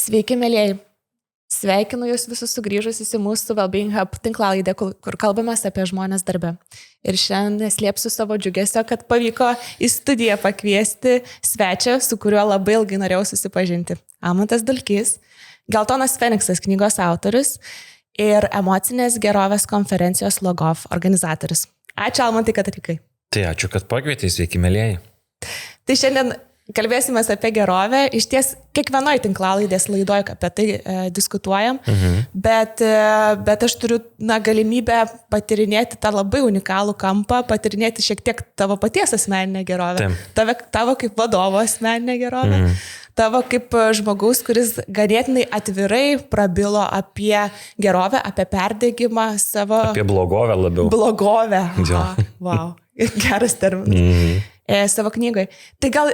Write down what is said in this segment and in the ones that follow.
Sveiki, mėlyjei. Sveikinu jūs visus sugrįžusius į mūsų Wellbeing Hub tinklalaidę, kur kalbame apie žmonės darbe. Ir šiandien neslėpsiu savo džiugesio, kad pavyko į studiją pakviesti svečią, su kuriuo labai ilgai norėjau susipažinti. Almantas Dulkys, Geltonas Feniksas knygos autorius ir emocinės gerovės konferencijos Logov organizatorius. Ačiū, Almantai, kad atvykai. Tai ačiū, kad pakvietei, sveiki, mėlyjei. Tai šiandien kalbėsime apie gerovę. Iš ties kiekvienoje tinklalaidės laidoje apie tai diskutuojam, bet aš turiu galimybę patirinėti tą labai unikalų kampą, patirinėti šiek tiek tavo paties asmeninę gerovę, tavo kaip vadovo asmeninę gerovę, tavo kaip žmogaus, kuris ganėtinai atvirai prabilo apie gerovę, apie perdegimą savo... Apie blogovę labiau. Blogovę. Wow. Geras terminas. Savo knygoje. Tai gal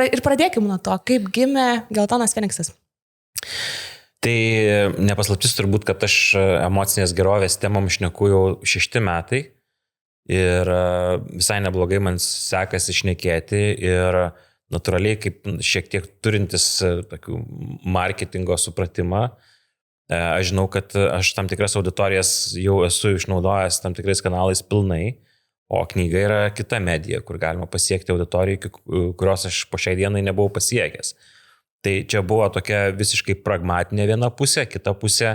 ir pradėkime nuo to, kaip gimė Geltonas Feniksas. Tai nepaslaptis turbūt, kad aš emocinės gerovės temom šneku jau 6 metai ir visai neblogai man sekasi šnekėti ir natūraliai kaip šiek tiek turintis tokių marketingo supratimą, aš žinau, kad aš tam tikras auditorijas jau esu išnaudojęs tam tikrais kanalais pilnai. O knyga yra kita medija, kur galima pasiekti auditorijų, kurios aš po šiai dienai nebuvau pasiekęs. Tai čia buvo tokia visiškai pragmatinė viena pusė, kita pusė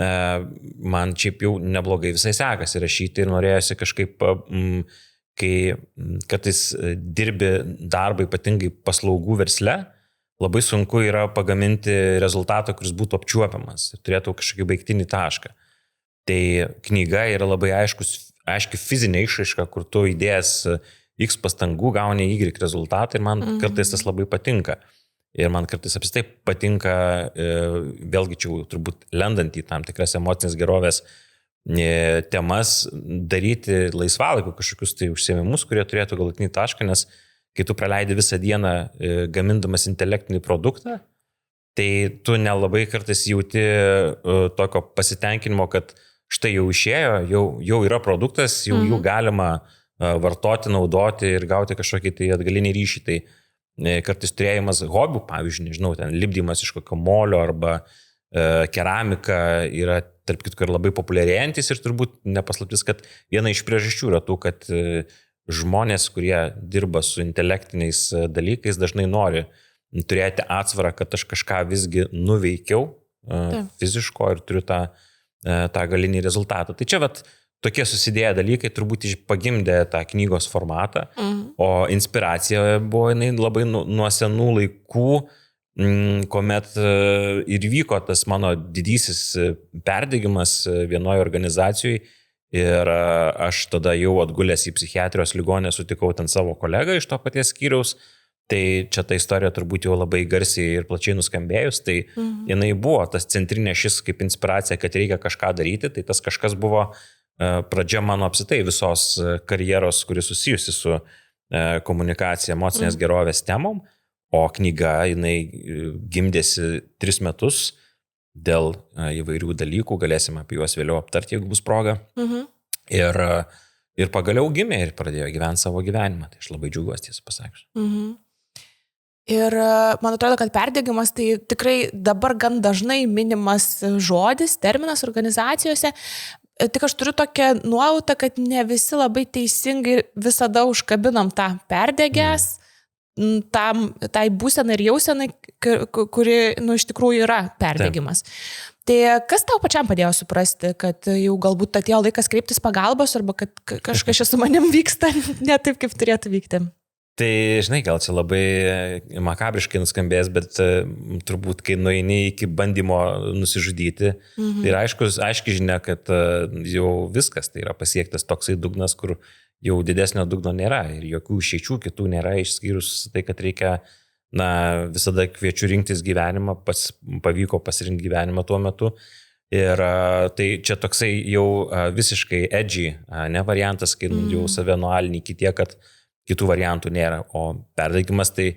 man šiaip jau neblogai visai sekasi rašyti ir norėjosi kažkaip, kai kartais dirbi darbą ypatingai paslaugų versle, labai sunku yra pagaminti rezultatą, kuris būtų apčiuopiamas ir turėtų kažkokį baigtinį tašką. Tai knyga yra labai aiški fizinė išraiška, kur tu įdėjęs X pastangų gauni Y rezultatą ir man kartais tas labai patinka. Ir man kartais apstai patinka, vėlgi čia turbūt lendant į tam tikras emocinės gerovės temas, daryti laisvalaikiu kažkokius tai užsiėmimus, kurie turėtų galutinį tašką, nes kai tu praleidi visą dieną gamindamas intelektinį produktą, tai tu nelabai kartais jauti tokio pasitenkinimo, kad štai jau išėjo, jau yra produktas, jau galima vartoti, naudoti ir gauti kažkokį tai atgalinį ryšį. Tai kartais turėjimas hobių, pavyzdžiui, nežinau, ten lipdymas iš kokio molio arba keramika yra, tarp kitko, ir labai populiarėjantis ir turbūt nepaslaptis, kad viena iš priežasčių yra tų, kad žmonės, kurie dirba su intelektiniais dalykais, dažnai nori turėti atsvarą, kad aš kažką visgi nuveikiau fiziško ir turiu tą galinį rezultatą. Tai čia tokie susidėję dalykai turbūt pagimdė tą knygos formatą, o inspiracija buvo jinai labai nuo senų laikų, kuomet ir vyko tas mano didysis perdegimas vienoje organizacijoje ir aš tada jau atgulęs į psichiatrijos ligoninę sutikau ten savo kolegą iš to paties skyriaus. Tai čia ta istorija turbūt jau labai garsiai ir plačiai nuskambėjus, tai jinai buvo tas centrinė šis kaip inspiracija, kad reikia kažką daryti, tai tas kažkas buvo pradžia mano apsitai visos karjeros, kuris susijusi su komunikacija, emocinės gerovės temom, o knyga jinai gimdėsi 3 metus dėl įvairių dalykų, galėsim apie juos vėliau aptarti, jeigu bus proga. Ir pagaliau gimė ir pradėjo gyventi savo gyvenimą, tai aš labai džiaugiuosi, tiesą pasakius. Ir man atrodo, kad perdegimas tai tikrai dabar gan dažnai minimas žodis, terminas organizacijose. Tik aš turiu tokią nuojautą, kad ne visi labai teisingai visada užkabinam tą perdegęs, tai būsenai ir jausenai, kuri iš tikrųjų yra perdegimas. Tai kas tau pačiam padėjo suprasti, kad jau galbūt atėjo laikas kreiptis pagalbos arba kad kažkas čia su manim vyksta ne taip, kaip turėtų vykti? Tai, žinai, gal čia labai makabriškai nuskambės, bet turbūt, kai nueini iki bandymo nusižudyti, tai yra aiški žinia, kad jau viskas, tai yra pasiektas toksai dugnas, kur jau didesnio dugno nėra ir jokių išeičių kitų nėra, išskyrus tai, kad reikia, visada kviečiu rinktis gyvenimą, pavyko pasirinkti gyvenimą tuo metu. Ir tai čia toksai jau visiškai edgy, ne variantas, kai jau save nualini iki tiek, kad kitų variantų nėra, o perdegimas tai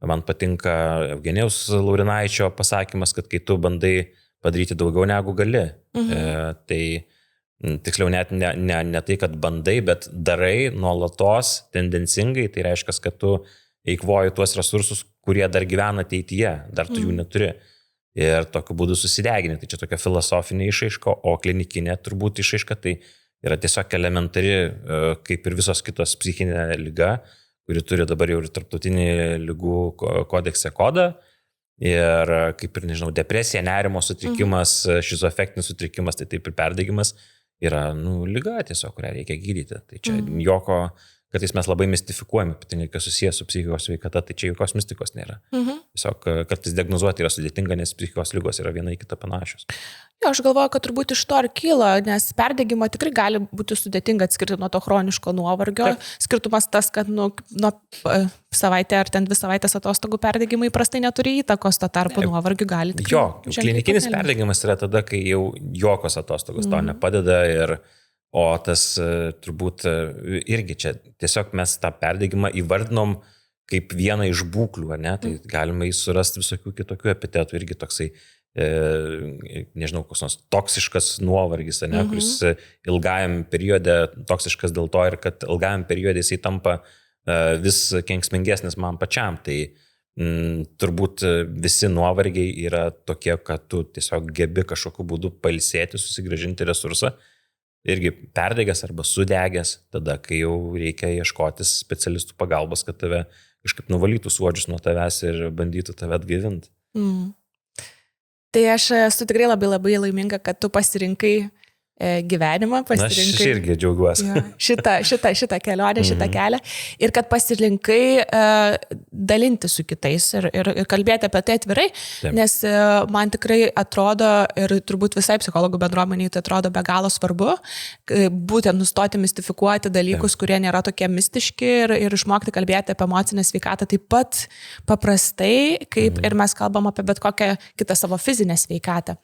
man patinka Eugenijaus Laurinaičio pasakymas, kad kai tu bandai padaryti daugiau negu gali, tai tiksliau net ne tai, kad bandai, bet darai nuolatos tendencingai, tai reiškia, kad tu eikvoji tuos resursus, kurie dar gyvena ateityje, dar tu jų neturi. ir tokiu būdu susidegini. Tai čia tokia filosofinė išraiška, o klinikinė turbūt išraiška tai yra tiesiog elementari, kaip ir visos kitos psichinė liga, kuri turi dabar jau ir tarptautinį lygų kodekse kodą. Ir kaip ir, nežinau, depresija, nerimo sutrikimas, šizoafektinis sutrikimas, tai taip ir perdegimas yra, liga tiesiog, kurią reikia gydyti. Tai čia joko, kartais mes labai mistifikuojame, ypatingai kas susijęs su psichikos sveikata, tai čia jokios mistikos nėra. Tiesiog kartais diagnozuoti yra sudėtinga, nes psichikos lygos yra viena į kitą panašios. Jo, aš galvoju, kad turbūt iš to ir kyla, nes perdegimą tikrai gali būti sudėtinga atskirti nuo to chroniško nuovargio. Taip. Skirtumas tas, kad nuo savaitę ar ten 2 savaitės atostogų perdegimai prastai neturi įtakos, to tarpu nuovargiu gali tikrai. Jo, klinikinis perdegimas yra tada, kai jau jokios atostogos tau nepadeda o tas turbūt irgi čia tiesiog mes tą perdegimą įvardinom kaip vieną iš būklių, ne? Tai galima surasti visokių kitokių epitetų, irgi toksai, nežinau, koks nors toksiškas nuovargis, ne? Kuris ilgajam periode, toksiškas dėl to ir kad ilgajam periode jisai tampa vis kenksmingesnis man pačiam. Tai turbūt visi nuovargiai yra tokie, kad tu tiesiog gebi kažkokiu būdu pailsėti, susigrąžinti resursą. Irgi perdegęs arba sudegęs, tada, kai jau reikia ieškoti specialistų pagalbos, kad tave kažkaip nuvalytų suodžius nuo tavęs ir bandytų tave atgaivinti. Tai aš esu tikrai labai labai laiminga, kad tu pasirinkai gyvenimą, pasirinkai. Aš irgi džiaugiuosi. Ja, šitą kelionę, šitą kelią. Ir kad pasirinkai dalinti su kitais ir kalbėti apie tai atvirai, taip. Nes man tikrai atrodo ir turbūt visai psichologų bendruomeniai tai atrodo be galo svarbu, būtent nustoti mistifikuoti dalykus, taip. Kurie nėra tokie mistiški ir išmokti kalbėti apie emocinę sveikatą taip pat paprastai, kaip ir mes kalbam apie bet kokią kitą savo fizinę sveikatą.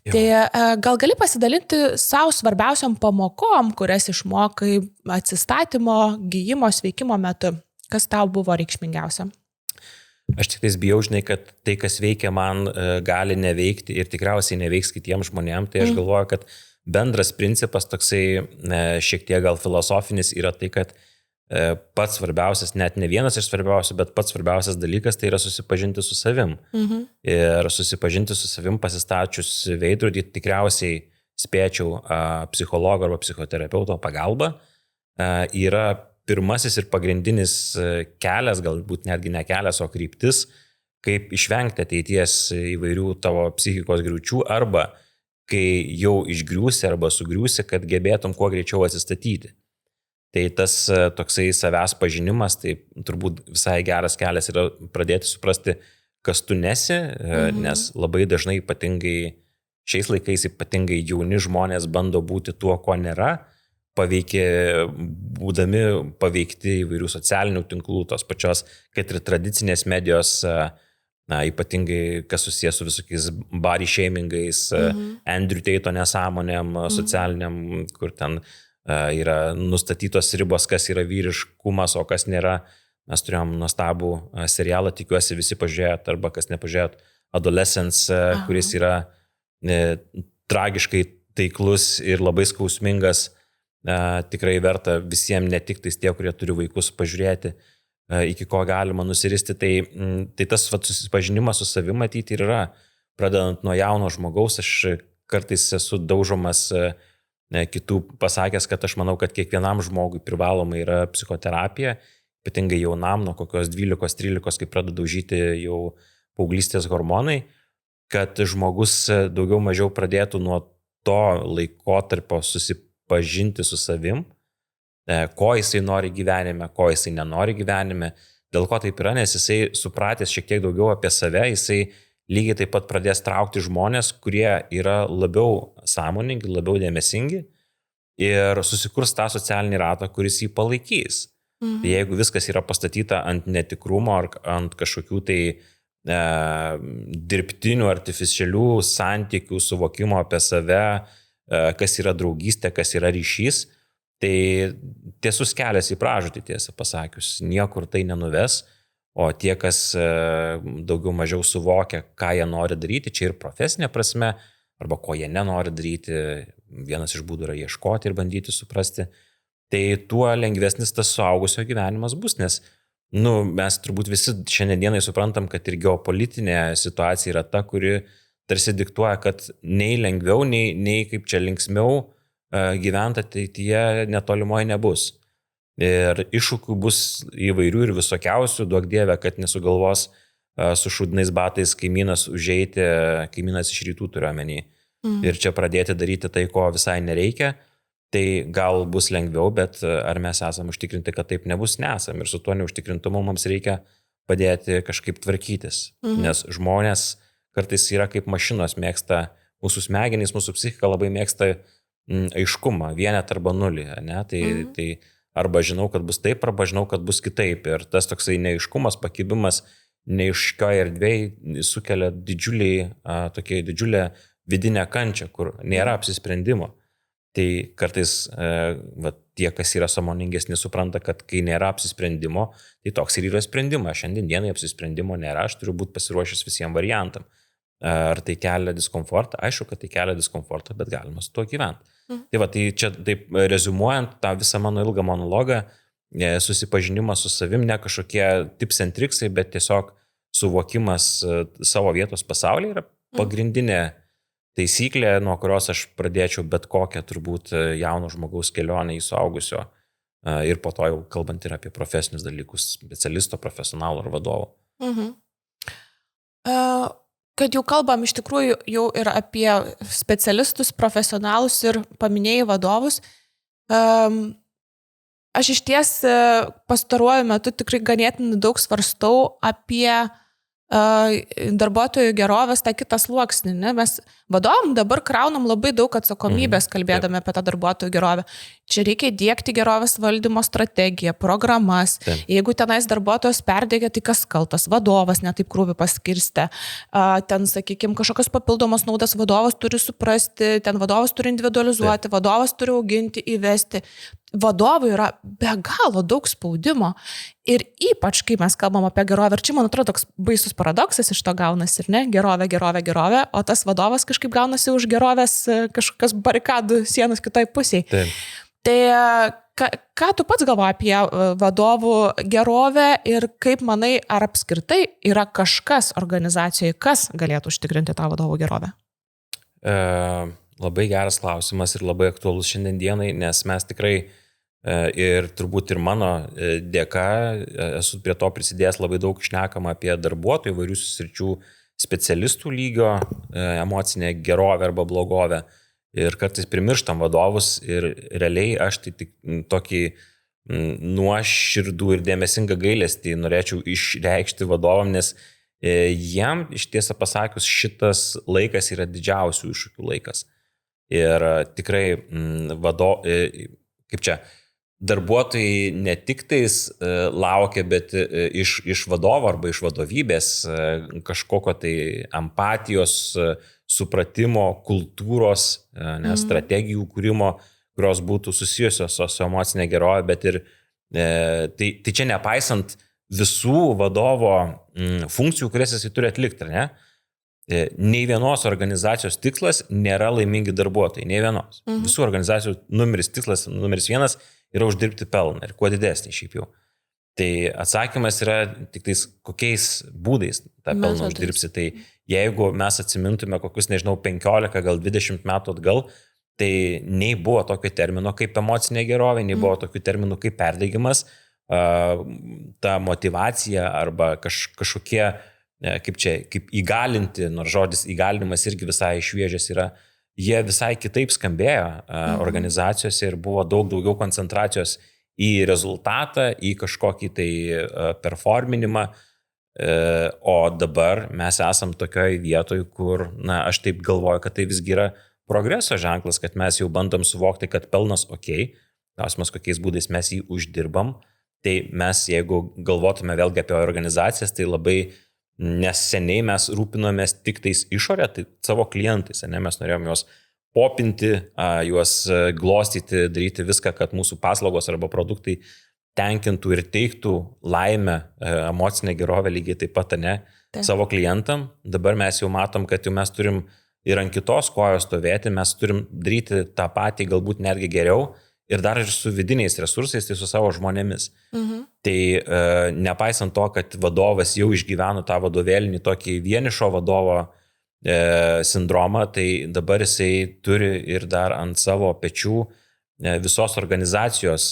Jo. Tai gal gali pasidalinti savo svarbiausiam pamokom, kurias išmokai atsistatymo, gyjimo, sveikimo metu. Kas tau buvo reikšmingiausia? Aš tik tais bijau, žinai, kad tai, kas veikia man, gali neveikti ir tikriausiai neveiks kitiems žmonėms. Tai aš galvoju, kad bendras principas toksai šiek tiek gal filosofinis yra tai, kad pats svarbiausias, net ne vienas iš svarbiausių, bet pats svarbiausias dalykas tai yra susipažinti su savim. Ir susipažinti su savim pasistačius veidrodį tikriausiai spėčiau psichologo arba psichoterapeuto pagalba yra pirmasis ir pagrindinis kelias, galbūt netgi ne kelias, o kryptis, kaip išvengti ateities įvairių tavo psichikos griūčių arba kai jau išgriūsi arba sugriūsi, kad gebėtum kuo greičiau atsistatyti. Tai tas toksai savęs pažinimas, tai turbūt visai geras kelias yra pradėti suprasti, kas tu nesi, nes labai dažnai ypatingai šiais laikais ypatingai jauni žmonės bando būti tuo, ko nėra, būdami paveikti įvairių socialinių tinklų, tos pačios, kad ir tradicinės medijos, ypatingai kas susijęs su visokiais body shamingais, Andrew Tate'o nesąmonėm, socialiniam, kur ten yra nustatytos ribos, kas yra vyriškumas, o kas nėra. Mes turėjom nuostabų serialą, tikiuosi visi pažiūrėjot, arba kas nepažiūrėjot, Adolescence, kuris yra tragiškai taiklus ir labai skausmingas, tikrai verta visiems, ne tik tais tie, kurie turi vaikus, pažiūrėti, iki ko galima nusiristi. Tai tas susipažinimas su savimi matyti ir yra, pradedant nuo jauno žmogaus. Aš kartais esu daužomas kitų pasakęs, kad aš manau, kad kiekvienam žmogui privaloma yra psichoterapija, ypatingai jaunam, nuo kokios 12-13, kai pradeda daužyti jau paauglystės hormonai, kad žmogus daugiau mažiau pradėtų nuo to laikotarpio susipažinti su savim, ko jisai nori gyvenime, ko jisai nenori gyvenime, dėl ko taip yra, nes jisai supratęs šiek tiek daugiau apie save, jisai lygiai taip pat pradės traukti žmonės, kurie yra labiau sąmoningi, labiau dėmesingi ir susikurs tą socialinį ratą, kuris jį palaikys. Tai jeigu viskas yra pastatyta ant netikrumo ar ant kažkokių tai dirbtinių, artificialių santykių, suvokimo apie save, kas yra draugystė, kas yra ryšys, tai tiesus kelias į pražūtį, tiesą pasakius, niekur tai nenuves, o tie, kas daugiau mažiau suvokia, ką jie nori daryti, čia ir profesinė prasme, arba ko jie nenori daryti, vienas iš būdų yra ieškoti ir bandyti suprasti, tai tuo lengvesnis tas suaugusio gyvenimas bus, nes mes turbūt visi šiandienai suprantam, kad ir geopolitinė situacija yra ta, kuri tarsi diktuoja, kad nei lengviau, nei kaip čia linksmiau gyventi ateityje netolimoje nebus. Ir iššūkių bus įvairių ir visokiausių, duok dievę, kad nesugalvos su šūdnais batais kaimynas užeiti, kaimynas iš rytų turiuomenį. Ir čia pradėti daryti tai, ko visai nereikia, tai gal bus lengviau, bet ar mes esame užtikrinti, kad taip nebus, nesam. Ir su tuo neužtikrintumu mums reikia padėti kažkaip tvarkytis. Nes žmonės kartais yra kaip mašinos, mėgsta mūsų smegenys, mūsų psichika labai mėgsta aiškumą, vienet arba nulį. Ne? Tai arba žinau, kad bus taip, arba žinau, kad bus kitaip. Ir tas toksai neaiškumas, pakibimas neaiškioje erdvėje sukelia didžiulę vidinę kančią, kur nėra apsisprendimo. Tai kartais tie, kas yra sąmoningesni, supranta, kad kai nėra apsisprendimo, tai toks ir yra sprendimas. Šiandien dienai apsisprendimo nėra, aš turiu būti pasiruošęs visiems variantam. Ar tai kelia diskomfortą? Aišku, kad tai kelia diskomfortą, bet galima su tuo gyventi. Tai čia taip rezumuojant tą visą mano ilgą monologą, susipažinimas su savim, ne kažkokie tips and triksai, bet tiesiog suvokimas savo vietos pasaulyje yra pagrindinė taisyklė, nuo kurios aš pradėčiau bet kokią turbūt jauno žmogaus kelionę į suaugusio ir po to jau kalbant ir apie profesinius dalykus, specialisto, profesionalo ar vadovo. Kad jau kalbam iš tikrųjų jau ir apie specialistus, profesionalus ir paminėjai vadovus, aš iš ties pastaruoju metu tikrai ganėtinai daug svarstau apie darbuotojų gerovės tą kitą sluoksnį. Ne? Mes vadovom dabar kraunam labai daug atsakomybės, kalbėdami apie tą darbuotojų gerovę. Čia reikia diegti gerovės valdymo strategiją, programas. Jeigu tenais darbuotojas perdegė, tai kas kaltas? Vadovas netaip krūvį paskirstė. Ten, sakykime, kažkokios papildomos naudas vadovas turi suprasti, ten vadovas turi individualizuoti, vadovas turi auginti, įvesti. Vadovui yra be galo daug spaudimo ir ypač, kai mes kalbam apie gerovę, ir čia, man atrodo, toks baisus paradoksas iš to gaunasi, ir ne, gerovė, o tas vadovas kažkaip gaunasi už gerovės kažkokios barikadų sienos kitoj pusėje. Tai ką tu pats galvoji apie vadovų gerovę ir kaip manai, ar apskritai yra kažkas organizacijoje, kas galėtų užtikrinti tą vadovų gerovę? Labai geras klausimas ir labai aktualus šiandien dienai, nes mes tikrai ir turbūt ir mano dėka esu prie to prisidėjęs labai daug šnekama apie darbuotojų, įvairių sričių specialistų lygio, emocinę gerovę arba blogovę. Ir kartais primirštam vadovus ir realiai aš tai tik tokį nuoširdų ir dėmesingą gailestį norėčiau išreikšti vadovam, nes jiem iš tiesą pasakius šitas laikas yra didžiausių iššūkių laikas. Ir tikrai darbuotojai ne tik tais laukia, bet iš vadovo arba iš vadovybės kažkokio tai empatijos, supratimo, kultūros, strategijų kūrimo, kurios būtų susijusios su emocinė gerovė, bet ir tai čia nepaisant visų vadovo funkcijų, kurias jis turi atlikti, ne? Nei vienos organizacijos tikslas nėra laimingi darbuotojai, nei vienos. Visų organizacijų tikslas numeris 1 yra uždirbti pelną ir kuo didesnį šiaip jau. Tai atsakymas yra tik tais kokiais būdais tą pelną uždirbsi. Tai jeigu mes atsimintume kokius, 15, gal 20 metų atgal, tai nei buvo tokio termino kaip emocinė gerovė, nei buvo tokių terminų kaip perdegimas, ta motyvacija arba kažkokie kaip įgalinti, nors žodis įgalinimas irgi visai šviežias yra, jie visai kitaip skambėjo organizacijose ir buvo daug daugiau koncentracijos į rezultatą, į kažkokį tai performinimą, o dabar mes esam tokioj vietoj, kur, aš taip galvoju, kad tai visgi yra progreso ženklas, kad mes jau bandom suvokti, kad pelnas klausimas, kokiais būdais mes jį uždirbam, tai mes, jeigu galvotume vėlgi apie organizacijas, tai labai neseniai mes rūpinomės tik tais išorę, tai savo klientais, mes norėjom juos popinti, juos glostyti, daryti viską, kad mūsų paslaugos arba produktai tenkintų ir teiktų laimę, emocinę gerovę lygiai taip pat, savo klientam. Dabar mes jau matom, kad jau mes turim ir ant kitos kojos stovėti, mes turim daryti tą patį, galbūt netgi geriau, ir dar ir su vidiniais resursais, tai su savo žmonėmis. Tai nepaisant to, kad vadovas jau išgyveno tą vadovėlinį tokį vienišo vadovo sindromą, tai dabar jisai turi ir dar ant savo pečių visos organizacijos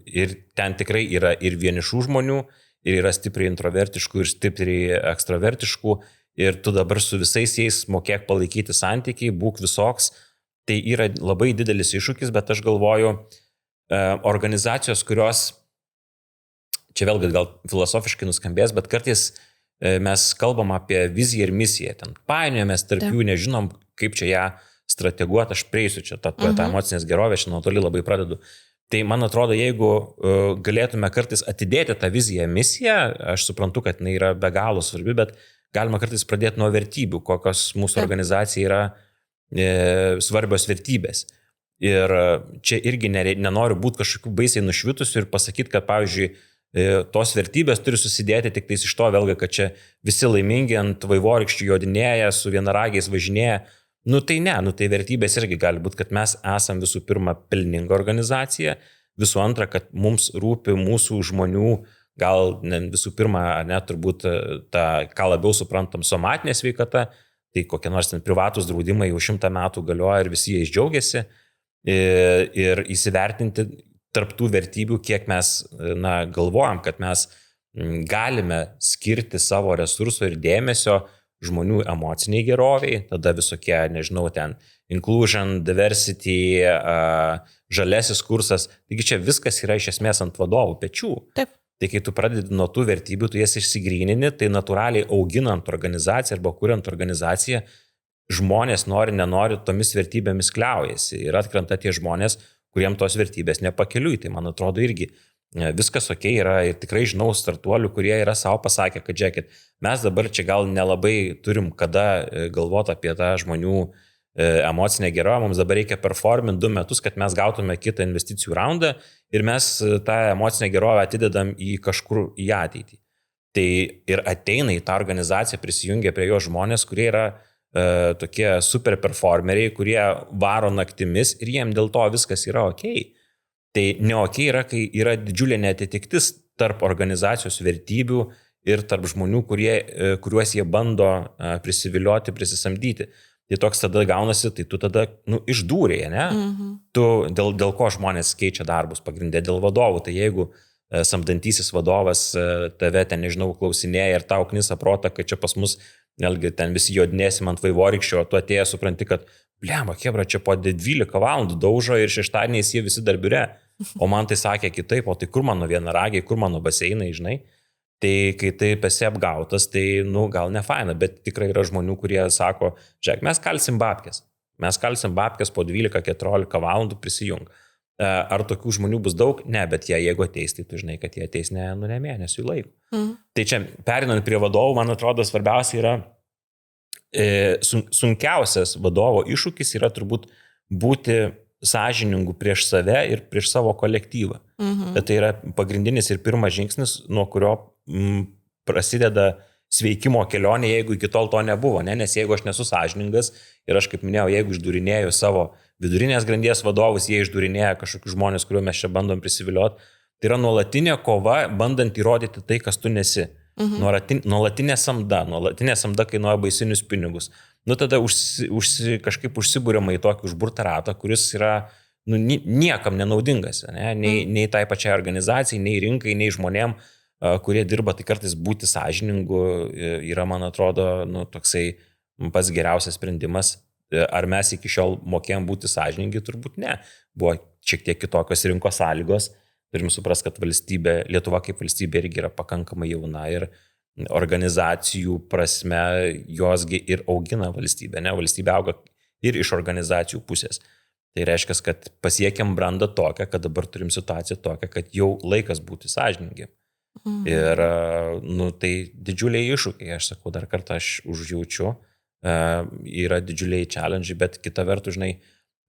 ir ten tikrai yra ir vienišų žmonių, ir yra stipriai introvertiškų, ir stipriai ekstravertiškų, ir tu dabar su visais jais mokėk palaikyti santykiai, būk visoks. Tai yra labai didelis iššūkis, bet aš galvoju, organizacijos, kurios, čia vėlgi gal filosofiškai nuskambės, bet kartais mes kalbam apie viziją ir misiją, ten painiojamės tarp jų, nežinom, kaip čia ją strateguoti, aš prieisiu čia tą emocinės gerovę, aš nuo toli labai pradedu. Tai man atrodo, jeigu galėtume kartais atidėti tą viziją, misiją, aš suprantu, kad jinai yra be galo svarbi, bet galima kartais pradėti nuo vertybių, kokios mūsų organizacijai yra svarbios vertybės. Ir čia irgi nenoriu būti kažkokių baisiai nušvitusių ir pasakyti, kad, pavyzdžiui, tos vertybės turi susidėti tik tais iš to vėlgi, kad čia visi laimingi ant vaivorykščių jodinėja, su vienaragiais važinėja. Tai tai vertybės irgi gali būti, kad mes esam visų pirma pelninga organizacija, visų antra, kad mums rūpi mūsų žmonių, gal visų pirma, turbūt ta, ką labiau suprantam, somatinė sveikata, tai kokie nors privatus draudimai jau 100 metų galioja ir visi jais džiaugiasi, ir įsivertinti tarptų vertybių, kiek mes galvojam, kad mes galime skirti savo resursų ir dėmesio žmonių emociniai geroviai, tada visokie, nežinau, ten inclusion, diversity, žalesis kursas, taigi čia viskas yra iš esmės ant vadovų pečių. Taip. Tai kai tu pradedi nuo tų vertybių, tu jas išsigrynini, tai natūraliai auginant organizaciją arba kuriant organizaciją, žmonės nenori tomis vertybėmis kliaujasi ir atkrenta tie žmonės, kuriems tos vertybės nepakeliui. Tai man atrodo irgi viskas ok yra ir tikrai žinau startuolių, kurie yra savo pasakę, kad žiūrėkit, mes dabar čia gal nelabai turim kada galvoti apie tą žmonių emocinę gerovę, mums dabar reikia performinti 2 metus, kad mes gautume kitą investicijų raundą ir mes tą emocinę gerovę atidedam į kažkur į ateitį. Tai ir ateina į tą organizaciją, prisijungia prie jo žmonės, kurie yra tokie super performeriai, kurie varo naktimis ir jiem dėl to viskas yra ok. Tai ne ok yra, kai yra didžiulė neatitiktis tarp organizacijos vertybių ir tarp žmonių, kuriuos jie bando prisivilioti, prisisamdyti. Tai toks tada gaunasi, tai tu tada išdūrėjai, ne? Tu dėl ko žmonės keičia darbus pagrindė dėl vadovų. Tai jeigu samdantysis vadovas tave ten, nežinau, klausinėja ir tau knisa protą, kad čia pas mus, vėlgi, ten visi jodinėsim ant vaivorykščio, tu atėjai supranti, kad, blemba, kebra, čia po 12 valandų daužo ir šeštadieniais jie visi dar biure. O man tai sakė kitaip, o tai kur mano vienaragiai, kur mano baseinai, žinai? Tai kai taip esi apgautas, tai, gal ne faina, bet tikrai yra žmonių, kurie sako, žiūrėk, mes kalsim babkės po 12-14 valandų prisijung. Ar tokių žmonių bus daug? Ne, bet jeigu ateis, tai tu žinai, kad jie ateis ne mėnesių laiko. Tai čia, perinant prie vadovų, man atrodo, svarbiausia yra, sunkiausias vadovo iššūkis yra turbūt būti sąžiningų prieš save ir prieš savo kolektyvą. Tai yra pagrindinis ir pirmas žingsnis, nuo kurio prasideda sveikimo kelionė, jeigu iki tol to nebuvo, ne? Nes jeigu aš nesu sąžiningas ir aš, kaip minėjau, jeigu išdūrinėjau savo vidurinės grandies vadovus, jie išdūrinėja kažkokius žmonės, kuriuo mes čia bandom prisivilioti, tai yra nuolatinė kova, bandant įrodyti tai, kas tu nesi. Nuolatinė samda kainuoja baisinius pinigus. Tada kažkaip užsibūriama į tokį užburtą ratą, kuris yra niekam nenaudingas, ne? Nei tai pačiai organizacijai, nei rinkai, nei žmonėm, kurie dirba, tai kartais būti sąžiningu yra, man atrodo, toksai pats geriausias sprendimas. Ar mes iki šiol mokėjom būti sąžiningi? Turbūt ne. Buvo šiek tiek kitokios rinkos sąlygos. Turim suprasti, kad Lietuva kaip valstybė irgi yra pakankamai jauna ir organizacijų prasme josgi ir augina valstybę. Ne? Valstybė auga ir iš organizacijų pusės. Tai reiškia, kad pasiekėm brandą tokią, kad dabar turim situaciją tokią, kad jau laikas būti sąžiningi. Ir tai didžiuliai iššūkiai, aš sakau, dar kartą aš užjaučiu, yra didžiuliai challenge, bet kita vertus, žinai,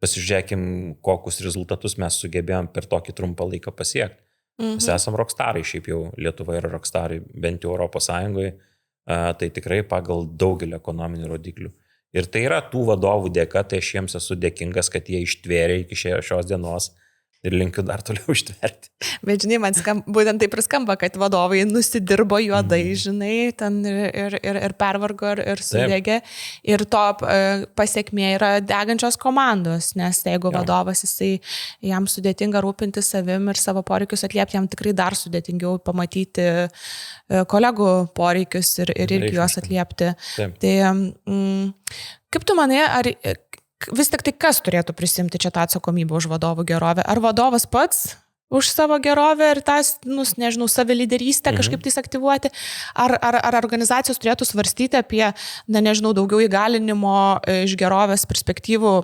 pasižiūrėkim, kokius rezultatus mes sugebėjom per tokį trumpą laiką pasiekti. Mes esam rockstarai, šiaip jau Lietuva yra rockstarai, bent jau Europos Sąjungoje, tai tikrai pagal daugelį ekonominių rodiklių. Ir tai yra tų vadovų dėka, tai aš jiems esu dėkingas, kad jie ištvėrė iki šios dienos. ir linkiu dar toliau ištverti. Bet žinai, man būtent taip ir skamba, kad vadovai nusidirbo juodai, žinai, ten ir pervargo, ir sudegė. Ir to pasiekmė yra degančios komandos, nes jeigu vadovas, jam sudėtinga rūpinti savim ir savo poreikius atliepti, jam tikrai dar sudėtingiau pamatyti kolegų poreikius ir irgi juos atliepti. Taip. Tai kaip tu manai, ar vis tik tai kas turėtų prisimti čia tą atsakomybę už vadovų gerovę? Ar vadovas pats už savo gerovę ir tą, nežinau, savilyderystę kažkaip tais aktyvuoti? Ar organizacijos turėtų svarstyti apie, nežinau, daugiau įgalinimo iš gerovės perspektyvų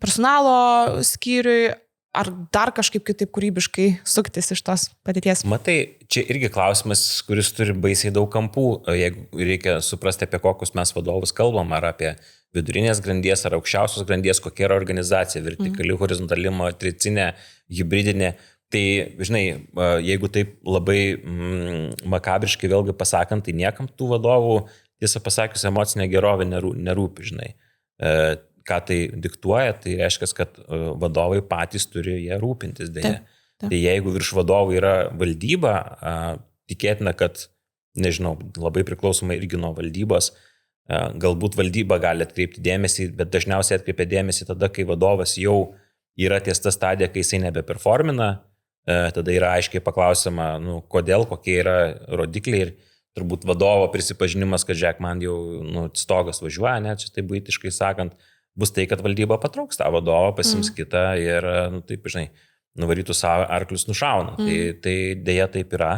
personalo skyriui? Ar dar kažkaip kitaip kūrybiškai suktis iš tos padėties? Matai, čia irgi klausimas, kuris turi baisiai daug kampų, jeigu reikia suprasti, apie kokius mes vadovus kalbam, ar apie vidurinės grandies, ar aukščiausios grandies, kokia yra organizacija, vertikali, horizontali, matricinė, hybridinė. Tai, žinai, jeigu taip labai makabriškai vėlgi pasakant, tai niekam tų vadovų, tiesą pasakius, emocinė gerovė nerūpi, žinai. Ką tai diktuoja, tai reiškia, kad vadovai patys turi jie rūpintis dėja. Tai jeigu virš vadovų yra valdyba, tikėtina, kad, nežinau, labai priklausomai irgi nuo valdybos, galbūt valdyba gali atkreipti dėmesį, bet dažniausiai atkreipia dėmesį tada, kai vadovas jau yra ties ta stadija, kai jisai nebeperformina, tada yra aiškiai paklausima, kodėl, kokie yra rodikliai ir turbūt vadovo prisipažinimas, kad žiūrėk, man jau stogas važiuoja, net čia tai buitiškai sakant, bus tai, kad valdyba patrauks tą vadovą, pasims kitą ir, taip, žinai, nuvarytų savo arklius nušauna. Tai dėja taip yra.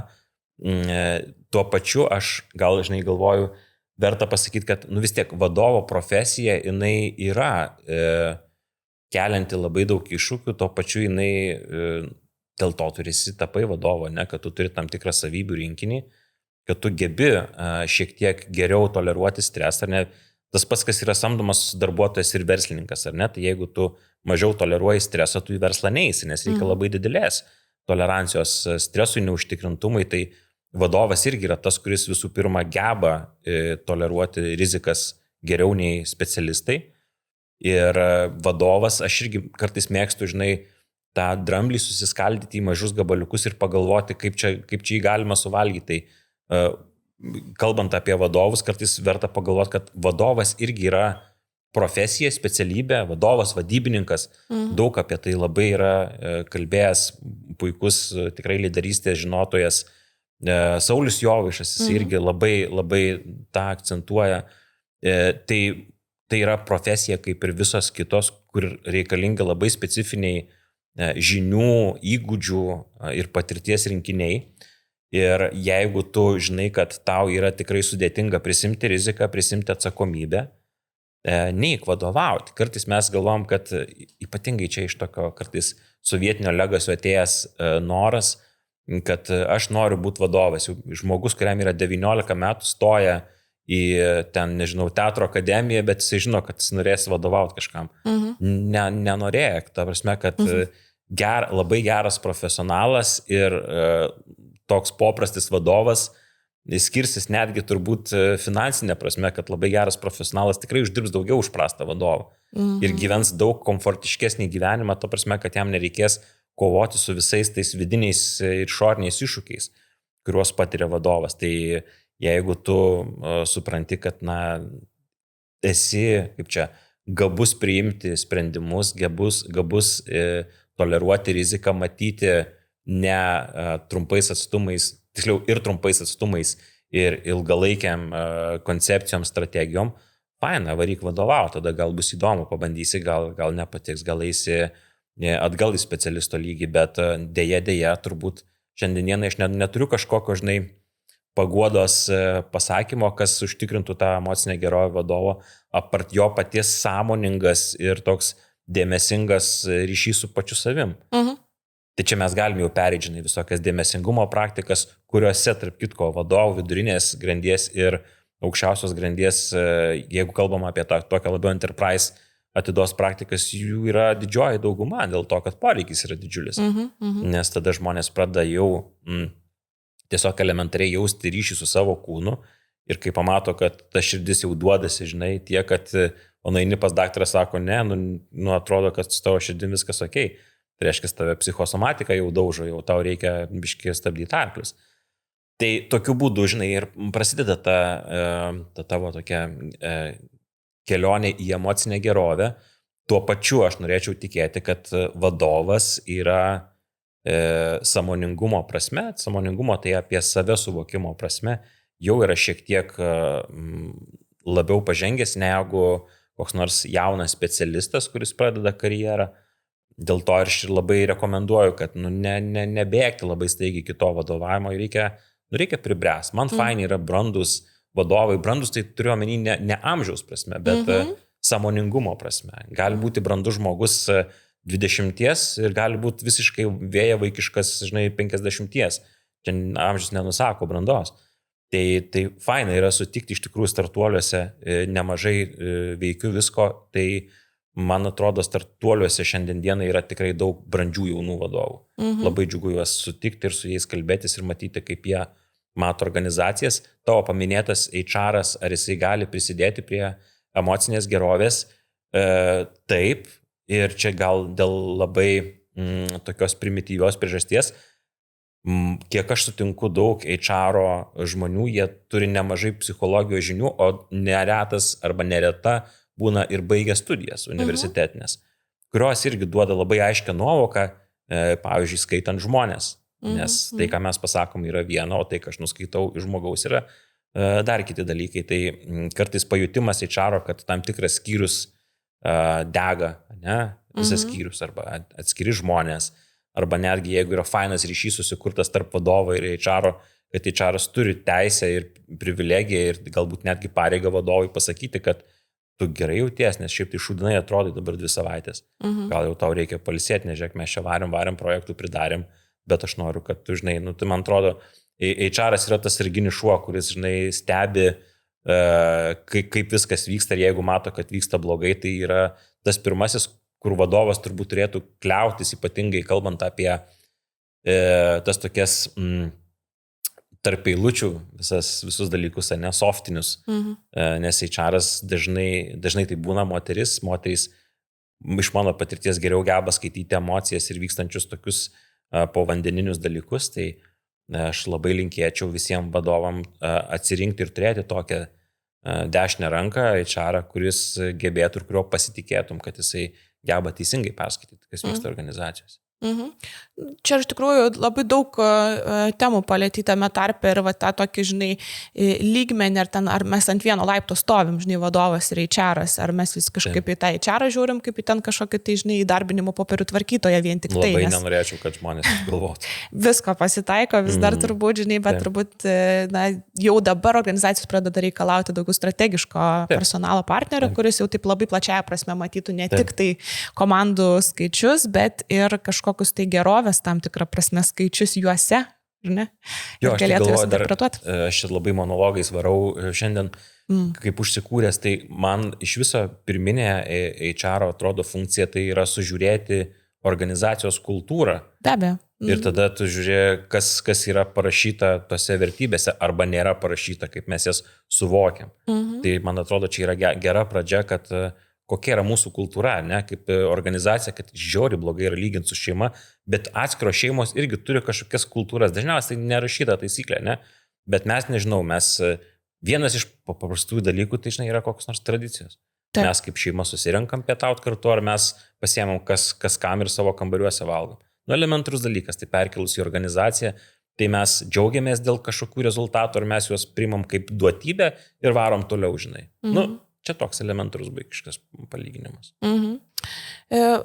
Tuo pačiu aš gal, žinai, galvoju, verta pasakyti, kad vis tiek vadovo profesija, jinai yra kelianti labai daug iššūkių, tuo pačiu jinai dėl to turisi tapai vadovo, ne, kad tu turi tam tikrą savybių rinkinį, kad tu gebi šiek tiek geriau toleruoti stresą, ar ne. Tas pats, kas yra samdomas darbuotojas ir verslininkas, ar ne, tai jeigu tu mažiau toleruoji stresą, tu į verslą neisi, nes reikia labai didelės tolerancijos stresui, neužtikrintumui, tai vadovas irgi yra tas, kuris visų pirma geba toleruoti rizikas geriau nei specialistai. Ir vadovas, aš irgi kartais mėgstu, žinai, tą dramblį susiskaldyti į mažus gabaliukus ir pagalvoti, kaip čia jį galima suvalgyti. Tai kalbant apie vadovus, kartais verta pagalvoti, kad vadovas irgi yra profesija, specialybė, vadovas, vadybininkas, daug apie tai labai yra kalbėjęs puikus tikrai lyderystės žinotojas Saulius Jovaišas, jis irgi labai, labai tą akcentuoja. Tai yra profesija kaip ir visos kitos, kur reikalinga labai specifiniai žinių, įgūdžių ir patirties rinkiniai. Ir jeigu tu žinai, kad tau yra tikrai sudėtinga prisimti riziką, prisimti atsakomybę, neik vadovauti. Kartais mes galvom, kad ypatingai čia iš tokio kartais sovietinio legasio atėjęs noras, kad aš noriu būti vadovas. Žmogus, kuriam yra 19 metų, stoja į ten, nežinau, teatro akademiją, bet jis žino, kad jis norės vadovauti kažkam. Nenorėk, ta prasme, kad labai geras profesionalas ir toks paprastas vadovas skirsis netgi turbūt finansinė prasme, kad labai geras profesionalas tikrai uždirbs daugiau už prastą vadovą ir gyvens daug komfortiškesnį gyvenimą, to prasme, kad jam nereikės kovoti su visais tais vidiniais ir išoriniais iššūkiais, kuriuos patiria vadovas. Tai jeigu tu supranti, kad esi, kaip čia, gabus priimti sprendimus, gabus toleruoti riziką, matyti ne trumpais atstumais, tiksliau ir trumpais atstumais, ir ilgalaikiam koncepcijom, strategijom, faina, varyk vadovauti, tada gal bus įdomu, pabandysi, gal nepatiks, gal eisi atgal į specialisto lygį, bet dėja, turbūt šiandieną aš neturiu kažkokio, žinai, paguodos pasakymo, kas užtikrintų tą emocinę gerovę vadovo, apart jo paties sąmoningas ir toks dėmesingas ryšys su pačiu savim. Tai čia mes galime jau pereiti, žinai, visokias dėmesingumo praktikas, kuriuose, tarp kitko, vadovų vidurinės grandies ir aukščiausios grandies, jeigu kalbam apie tokią labiau enterprise atidos praktikas, jų yra didžioji dauguma, dėl to, kad poreikis yra didžiulis. Nes tada žmonės pradeda jau tiesiog elementariai jausti ryšį su savo kūnu ir kai pamato, kad ta širdis jau duodasi, žinai, tiek, kad nueini pas daktarą, sako, ne, atrodo, kad su tavo širdim viskas okei. Tai reiškia, tave psichosomatika jau daužo, jau tau reikia biškai stabdyti arklius. Tai tokiu būdu, žinai, ir prasideda ta tavo tokia kelionė į emocinę gerovę. Tuo pačiu aš norėčiau tikėti, kad vadovas yra sąmoningumo prasme, sąmoningumo tai apie save suvokimo prasme, jau yra šiek tiek labiau pažengęs negu koks nors jaunas specialistas, kuris pradeda karjerą. Dėl to aš labai rekomenduoju, kad nebėgti labai staigiai iki to vadovavimo, reikia pribręsti. Man fainai yra brandus vadovai, brandus tai turiu omeny ne amžiaus prasme, bet sąmoningumo prasme. Gali būti brandus žmogus 20 ir gali būti visiškai vėja vaikiškas, žinai, 50. Čia amžius nenusako brandos. Tai fainai yra sutikti iš tikrųjų startuoliuose, nemažai veikiu visko, tai man atrodo startuoliuose šiandien dienai yra tikrai daug brandžių jaunų vadovų. Labai džiugu juos sutikti ir su jais kalbėtis ir matyti, kaip jie mato organizacijas. Tavo paminėtas HR-as, ar jisai gali prisidėti prie emocinės gerovės? Taip, ir čia gal dėl labai tokios primityvios priežasties, kiek aš sutinku daug HR žmonių, jie turi nemažai psichologijos žinių, o neretas arba nereta būna ir baigę studijas universitetinės, kurios irgi duoda labai aiškę nuovoką, pavyzdžiui, skaitant žmonės. Nes tai, ką mes pasakom, yra viena, o tai, ką aš nuskaitau iš žmogaus, yra dar kiti dalykai. Tai kartais pajutimas HR, kad tam tikras skyrius dega, ne, visas skyrius arba atskiri žmonės, arba netgi jeigu yra fainas ryšys susikurtas tarp vadovo ir HR, kad HR turi teisę ir privilegiją ir galbūt netgi pareigą vadovui pasakyti, kad tu gerai jauties, nes šiaip tai šūdinai atrodai dabar 2 savaitės. Gal jau tau reikia pailsėti, nežiūrėk, mes čia varėm projektų pridarėm, bet aš noriu, kad tu, žinai, tai man atrodo, HR yra tas sarginis šuo, kuris, žinai, stebi, kaip viskas vyksta ir jeigu mato, kad vyksta blogai, tai yra tas pirmasis, kur vadovas turbūt turėtų kliautis, ypatingai kalbant apie tas tokias tarp eilučių visus dalykus, ne, softinius, nes HR-as dažnai tai būna moteris iš mano patirties geriau geba skaityti emocijas ir vykstančius tokius povandeninius dalykus, tai aš labai linkėčiau visiems vadovam atsirinkti ir turėti tokią dešinę ranką HR, kuris gebėtų ir kurio pasitikėtum, kad jisai geba teisingai perskaityti, kas vyksta organizacijos. Čia iš tikrųjų labai daug temų palėtyti tame tarpe ir va, tą tokį, žinai, lygmenį, ar mes ant vieno laipto stovim, žinai, vadovas ir HR-as, ar mes vis kažkaip į tą HR žiūrim, kaip į ten kažkokį, tai, žinai, įdarbinimo popierių tvarkytoją vien tik tai. Labai nenorėčiau, kad žmonės galvotų. Visko pasitaiko, vis dar turbūt, žinai, bet turbūt jau dabar organizacijos pradeda reikalauti daugiau strategiško personalo partnerio, kuris jau taip labai plačiaja prasme matytų ne tik tai komandų skaičius, bet ir kažkokius tai gerovės tam tikrą prasme skaičius juose, ne? Jo, aš galvoju, aš labai monologais varau šiandien, kaip užsikūręs, tai man iš viso pirminė HR atrodo funkcija tai yra sužiūrėti organizacijos kultūrą. Be abejo. Ir tada tu žiūrė, kas yra parašyta tose vertybėse arba nėra parašyta, kaip mes jas suvokiam. Tai man atrodo, čia yra gera pradžia, kad kokia yra mūsų kultūra, ne, kaip organizacija, kad žiauriai blogai yra lyginti su šeima, bet atskiros šeimos irgi turi kažkokias kultūras. Dažniausiai tai nerašyta taisyklė, ne, bet mes nežinau, vienas iš paprastųjų dalykų, tai žinai, yra kokios nors tradicijos. Taip. Mes kaip šeima susirenkam pietauti kartu, ar mes pasiemam kas kam ir savo kambariuose valgom. Elementarus dalykas, tai perkelus į organizaciją, tai mes džiaugiamės dėl kažkokių rezultatų, ar mes juos priimam kaip duotybę ir varom toliau, žinai. Čia toks elementarus vaikiškas palyginimas.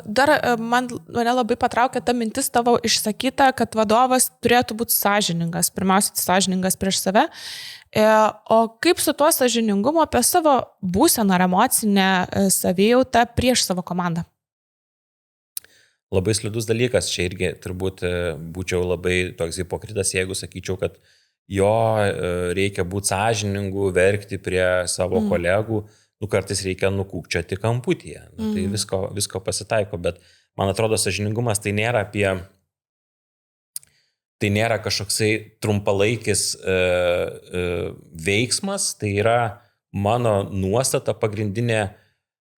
Dar mane labai patraukė ta mintis tavo išsakyta, kad vadovas turėtų būti sąžiningas, pirmiausia, sąžiningas prieš save. O kaip su tuo sąžiningumu apie savo būseną ar emocinę savijautą prieš savo komandą? Labai slidus dalykas, čia irgi turbūt būčiau labai toks hipokritas, jeigu sakyčiau, kad jo reikia būti sąžiningu, verkti prie savo kolegų, kartais reikia nukūkčioti kamputyje. Tai visko pasitaiko, bet man atrodo, sąžiningumas tai nėra kažkoksai trumpalaikis veiksmas, tai yra mano nuostata pagrindinė,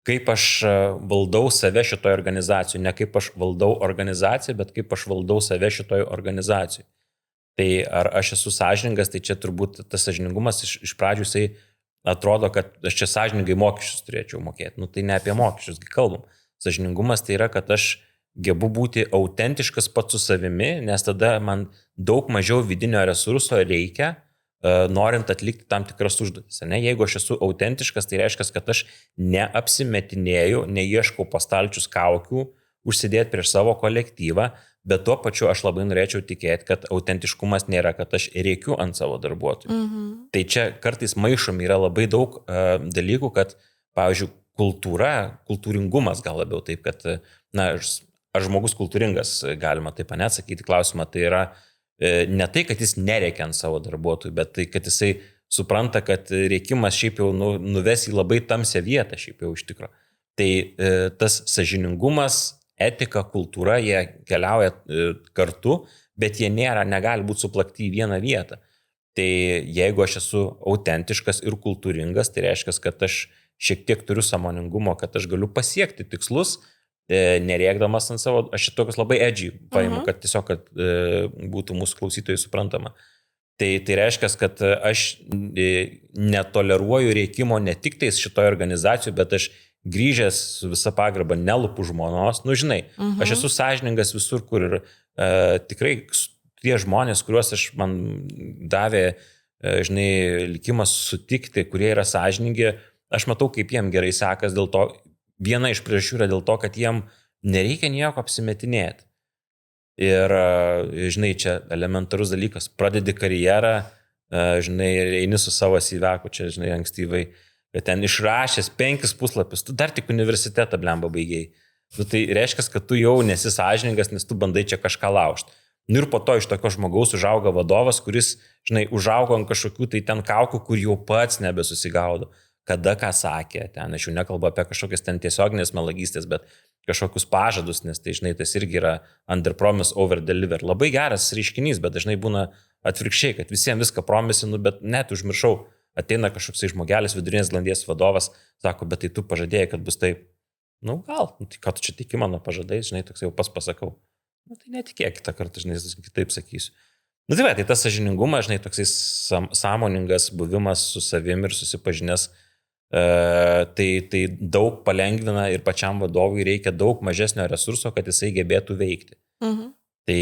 kaip aš valdau save šitoje organizacijoje, ne kaip aš valdau organizaciją, bet kaip aš valdau save šitoje organizacijoje. Tai ar aš esu sąžiningas, tai čia turbūt tas sąžiningumas iš pradžių jisai atrodo, kad aš čia sąžiningai mokesčius turėčiau mokėti. Nu, tai ne apie mokesčius kalbam. Sąžiningumas tai yra, kad aš gebu būti autentiškas pats su savimi, nes tada man daug mažiau vidinio resurso reikia, norint atlikti tam tikras užduotis. Ne? Jeigu aš esu autentiškas, tai reiškia, kad aš neapsimetinėju, neieškau pastalčius kaukių, užsidėti prieš savo kolektyvą, bet tuo pačiu aš labai norėčiau tikėti, kad autentiškumas nėra, kad aš rėkiu ant savo darbuotojų. Tai čia kartais maišomi yra labai daug dalykų, kad, pavyzdžiui, kultūringumas gal labiau taip, kad, na, ar žmogus kultūringas, galima taip neatsakyti klausimą, tai yra ne tai, kad jis nerėkia ant savo darbuotojų, bet tai, kad jisai supranta, kad rėkimas šiaip jau nuves į labai tamsią vietą, šiaip jau iš tikro. Tai tas sąžiningumas, etika, kultūra, jie keliauja kartu, bet jie negali būti suplakti į vieną vietą. Tai jeigu aš esu autentiškas ir kultūringas, tai reiškia, kad aš šiek tiek turiu sąmoningumo, kad aš galiu pasiekti tikslus, nerėkdamas ant savo, aš tokius labai edgy paimu, kad tiesiog, kad būtų mūsų klausytojai suprantama. Tai reiškia, kad aš netoleruoju rėkimo ne tik tais šitoje organizacijoje, bet aš grįžęs su visa pagarba nelupu žmonos, nu žinai, aš esu sąžiningas visur, kur ir tikrai tie žmonės, kuriuos man davė, žinai, likimas sutikti, kurie yra sąžiningi, aš matau, kaip jiem gerai sekas, dėl to, viena iš priežasčių yra dėl to, kad jiem nereikia nieko apsimetinėti. Ir, žinai, čia elementarus dalykas, pradedi karjerą, žinai, eini su savo CV-ku, čia, žinai, ankstyvai, bet ten išrašęs 5 puslapius, tu dar tik universitetą blemba baigiai. Nu, tai reiškia, kad tu jau nesi sąžiningas, nes tu bandai čia kažką laužti. Nu ir po to iš tokio žmogaus užauga vadovas, kuris, žinai, užaugo ant kažkokių tai ten kaukų, kur jau pats nebesusigaudo. Kada ką sakė, ten aš jau nekalbu apie kažkokias ten tiesioginės melagystės, bet kažkokius pažadus, nes tai, žinai, tas irgi yra under promise, over deliver. Labai geras reiškinys, bet dažnai būna atvirkščiai, kad visiems viską promisinu, bet net užmiršau. Ateina kažkoks žmogelis, vidurinės grandies vadovas, sako, bet tai tu pažadėjai, kad bus taip. Nu gal, tai ką tu čia tiki mano pažadais, žinai, toks jau pasakau. Nu tai netikėk kitą kartą, žinai, kitaip sakysiu. Nu tai tas sąžiningumas, žinai, toksai sąmoningas buvimas su savim ir susipažinęs, tai daug palengvina ir pačiam vadovui reikia daug mažesnio resurso, kad jisai gebėtų veikti. Tai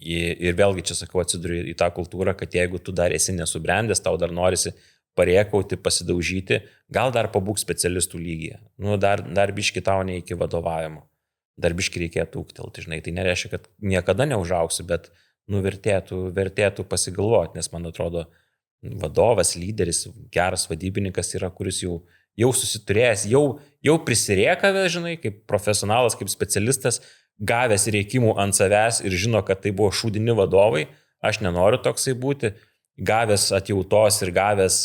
ir vėlgi čia sakau, atsiduriu į tą kultūrą, kad jeigu tu dar esi nesubrendęs, tau dar norisi parėkauti, pasidaužyti, gal dar pabūk specialistų lygyje. Nu, dar biški tau ne iki vadovavimo. Dar biški reikėtų ūgtelti, žinai. Tai nereiškia, kad niekada neužaugsi, bet vertėtų pasigalvoti, nes man atrodo, vadovas, lyderis, geras vadybininkas yra, kuris jau susiturėjęs, jau prisiriekavęs, žinai, kaip profesionalas, kaip specialistas, gavęs rėkimų ant savęs ir žino, kad tai buvo šūdini vadovai, aš nenoriu toksai būti, gavęs atjautos ir gavęs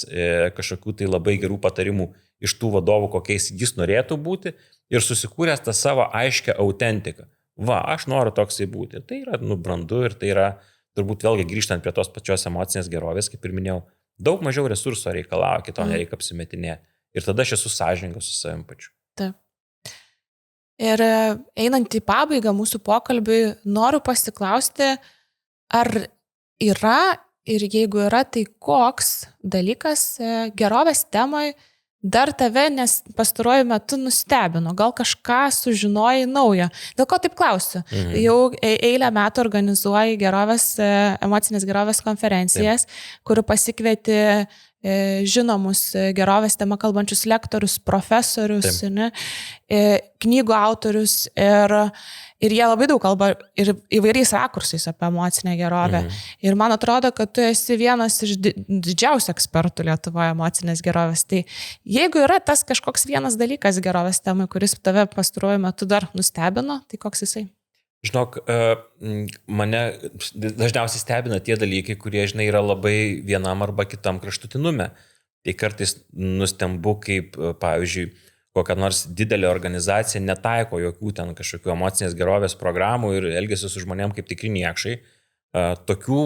kažkokių tai labai gerų patarimų iš tų vadovų, kokiais jis norėtų būti ir susikūręs tą savo aiškę autentiką. Va, aš noriu toksai būti. Tai yra brandu ir tai yra, turbūt vėlgi grįžtant prie tos pačios emocinės gerovės, kaip ir minėjau, daug mažiau resurso reikalauja, kito nereikia apsimetinėti. Ir tada aš esu sąžiningas su savim pačiu. Taip. Ir einant į pabaigą mūsų pokalbiui, noriu pasiklausti, ar yra ir jeigu yra, tai koks dalykas gerovės temai dar tave, nes pastaruoju metu nustebino, gal kažką sužinojai naujo. Dėl ko taip klausiu? Jau eilę metų organizuoji emocinės gerovės konferencijas, kur pasikvieti žinomus gerovės tema kalbančius lektorius, profesorius, knygų autorius ir jie labai daug kalba ir įvairiais rakursais apie emocinę gerovę. Ir man atrodo, kad tu esi vienas iš didžiausių ekspertų Lietuvoje emocinės gerovės. Tai jeigu yra tas kažkoks vienas dalykas gerovės temai, kuris tave pastaruoju metu dar nustebino, tai koks jisai? Žinok, mane dažniausiai stebina tie dalykai, kurie, žinai, yra labai vienam arba kitam kraštutinume. Tai kartais nustembu, kaip, pavyzdžiui, kokia nors didelė organizacija netaiko jokių ten kažkokių emocinės gerovės programų ir elgesi su žmonėm kaip tikri niekšai. Tokių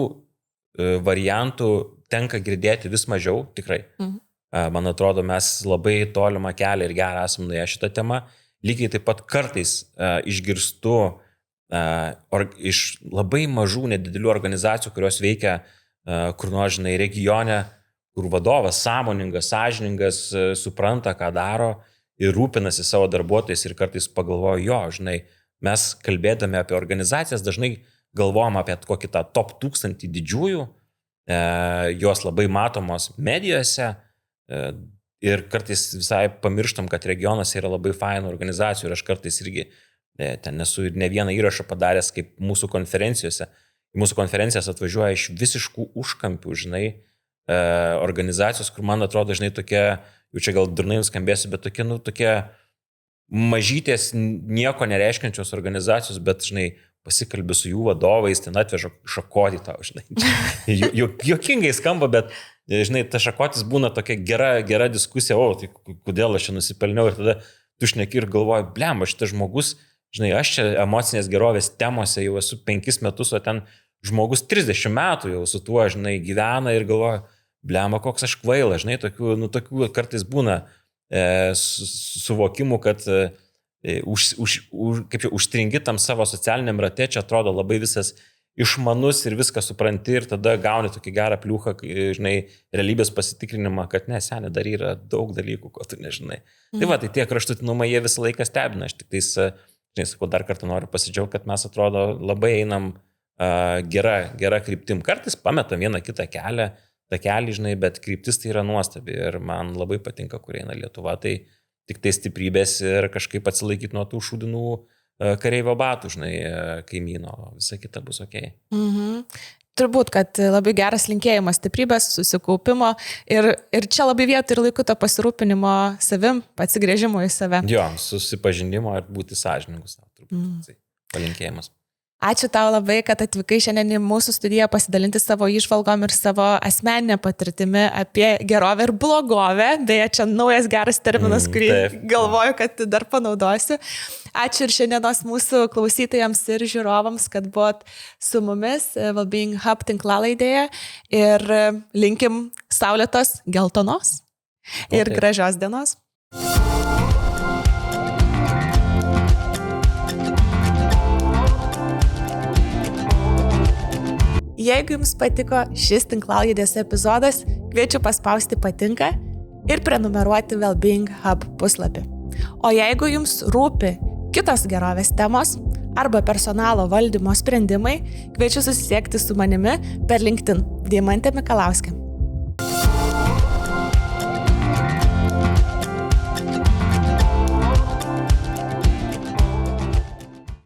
variantų tenka girdėti vis mažiau, tikrai. Man atrodo, mes labai tolimą kelią ir gerą esam nuėję šitą temą. Lygiai taip pat kartais išgirstu iš labai mažų, nedidelių organizacijų, kurios veikia kur nors, žinai, regione, kur vadovas sąmoningas, sąžiningas, supranta, ką daro ir rūpinasi savo darbuotojais ir kartais pagalvoju, jo, žinai, mes kalbėdami apie organizacijas dažnai galvojam apie kokį tą top 1000 didžiųjų, jos labai matomos medijose ir kartais visai pamirštam, kad regionuose yra labai fainų organizacijų ir aš kartais irgi ten esu ne vieną įrašą padaręs kaip mūsų konferencijose. Į mūsų konferencijas atvažiuoja iš visiškų užkampių, žinai, organizacijos, kur man atrodo, žinai, tokie, jau čia gal durnai nuskambėsiu, bet tokie, nu, tokie mažytės, nieko nereiškiančios organizacijos, bet, žinai, pasikalbi su jų vadovais, ten atveža šakotį tau, žinai. Juokingai skamba, bet, žinai, ta šakotis būna tokia gera diskusija, o, tai kodėl aš čia nusipelniau ir tada tu šneki ir galvoji, blem, šitas žmogus, žinai, aš čia emocinės gerovės temose jau esu 5 metus, o ten žmogus 30 metų jau su tuo, žinai, gyvena ir galvoja, blema, koks aš kvaila, žinai, tokių kartais būna suvokimų, kad kaip jau užstringi tam savo socialiniam rate, čia atrodo labai visas išmanus ir viską supranti ir tada gauni tokį gerą pliūchą, žinai, realybės pasitikrinimą, kad ne, seniai dar yra daug dalykų, ko tu nežinai. Tai va, tai tie kraštutinumai jie visą laiką stebina, aš tik tais, žinai, sakau, dar kartą noriu pasidžiaugti, kad mes atrodo labai einam gera kryptim. Kartais pametam vieną kitą takelį, žinai, bet kryptis tai yra nuostabi ir man labai patinka, kur eina Lietuva, tai tik tai stiprybės ir kažkaip atsilaikyti nuo tų šūdinų kareivio batų, žinai, kaimyno, visa kita bus ok. Turbūt, kad labai geras linkėjimas stiprybės, susikaupimo ir čia labai vietoj ir laiku to pasirūpinimo savim, atsigrėžimo į save. Jo, susipažinimo ir būti sąžiningus, turbūt palinkėjimas. Ačiū tau labai, kad atvykai šiandien į mūsų studiją pasidalinti savo įžvalgom ir savo asmeninę patirtimi apie gerovę ir blogovę. Beje, čia naujas geras terminas, kurį galvoju, kad dar panaudosiu. Ačiū ir šiandienos mūsų klausytojams ir žiūrovams, kad buvot su mumis Wellbeing Hub tinklalaidėje ir linkim saulėtos geltonos ir gražios dienos. Jeigu jums patiko šis tinklalaidės epizodas, kviečiu paspausti patinka ir prenumeruoti Wellbeing Hub puslapį. O jeigu jums rūpi kitos gerovės temos arba personalo valdymo sprendimai, kviečiu susisiekti su manimi per LinkedIn Deimantė Mikalauskė.